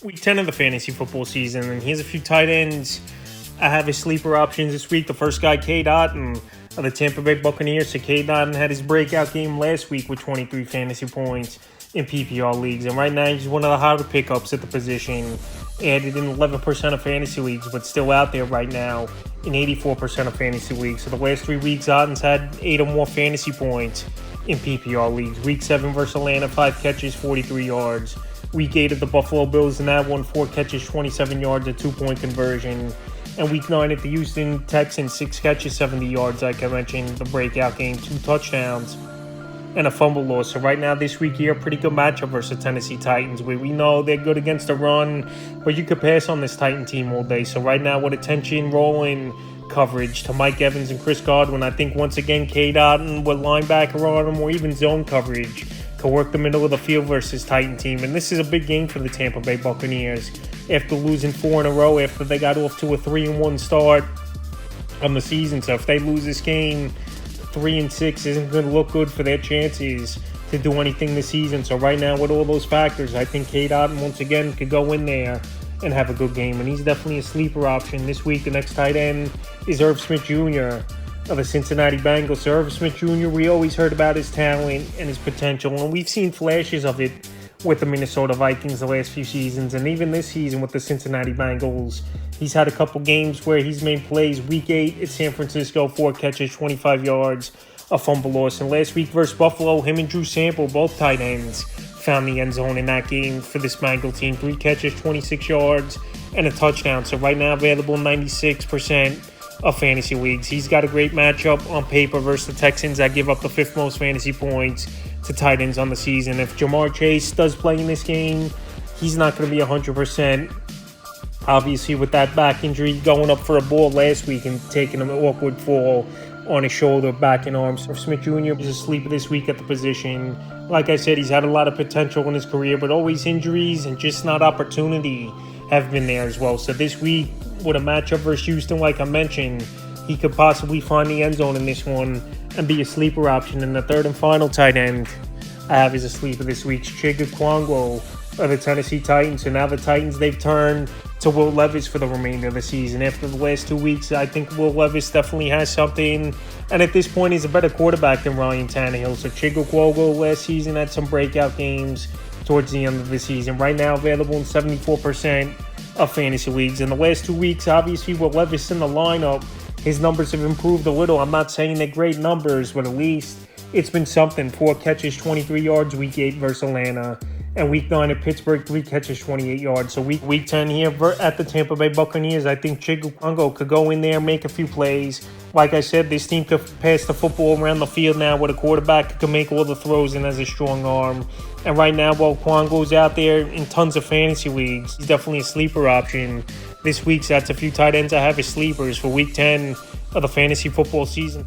Week 10 of the fantasy football season, and here's a few tight ends I have as sleeper options this week. The first guy, K. Dotton of the Tampa Bay Buccaneers. So K. Dotton had his breakout game last week with 23 fantasy points in PPR leagues, and right now he's one of the hotter pickups at the position. Added in 11% of fantasy leagues, but still out there right now in 84% of fantasy leagues. So the last 3 weeks, Dotton's had 8 or more fantasy points in PPR leagues. Week 7 versus Atlanta, 5 catches, 43 yards. Week 8 at the Buffalo Bills, in that one, 4 catches, 27 yards, a 2-point conversion. And Week 9 at the Houston Texans, 6 catches, 70 yards, like I mentioned, the breakout game, 2 touchdowns, and a fumble loss. So right now, this week here, pretty good matchup versus Tennessee Titans. We know they're good against the run, but you could pass on this Titan team all day. So right now, with attention rolling coverage to Mike Evans and Chris Godwin, I think once again, K. Dotton with linebacker on him or even zone coverage could work the middle of the field versus Titan team. And this is a big game for the Tampa Bay Buccaneers. After losing 4 in a row, after they got off to a 3-1 start on the season. So if they lose this game, 3-6 isn't going to look good for their chances to do anything this season. So right now, with all those factors, I think K. Dotton once again could go in there and have a good game. And he's definitely a sleeper option this week. The next tight end is Irv Smith Jr. of the Cincinnati Bengals. So Irv Smith Jr., we always heard about his talent and his potential, and we've seen flashes of it with the Minnesota Vikings the last few seasons, and even this season with the Cincinnati Bengals. He's had a couple games where he's made plays. Week 8 at San Francisco, 4 catches, 25 yards, a fumble loss. And last week versus Buffalo, him and Drew Sample, both tight ends, found the end zone in that game for this Bengal team. 3 catches, 26 yards, and a touchdown. So right now available 96% of fantasy leagues. He's got a great matchup on paper versus the Texans that give up the 5th most fantasy points to tight ends on the season. If Jamar Chase does play in this game, he's not going to be 100%. Obviously, with that back injury, going up for a ball last week and taking an awkward fall on his shoulder, back, and arms. Smith Jr. is a sleeper this week at the position. Like I said, he's had a lot of potential in his career, but always injuries and just not opportunity have been there as well. So this week, with a matchup versus Houston, like I mentioned, he could possibly find the end zone in this one and be a sleeper option. And the third and final tight end I have as a sleeper this week, Chig Okonkwo of the Tennessee Titans. So now the Titans, they've turned to Will Levis for the remainder of the season. After the last 2 weeks, I think Will Levis definitely has something, and at this point, he's a better quarterback than Ryan Tannehill. So Chig Okonkwo last season had some breakout games towards the end of the season. Right now, available in 74% of fantasy leagues. In the last 2 weeks, obviously, with Levis in the lineup, his numbers have improved a little. I'm not saying they're great numbers, but at least it's been something. 4 catches, 23 yards, week 8 versus Atlanta. And week 9 at Pittsburgh, 3 catches, 28 yards. So week 10 here at the Tampa Bay Buccaneers, I think Chig Okonkwo could go in there, make a few plays. Like I said, this team could pass the football around the field now with a quarterback who can make all the throws and has a strong arm. And right now, while Okonkwo's out there in tons of fantasy leagues, he's definitely a sleeper option this week. So that's a few tight ends I have as sleepers for week 10 of the fantasy football season.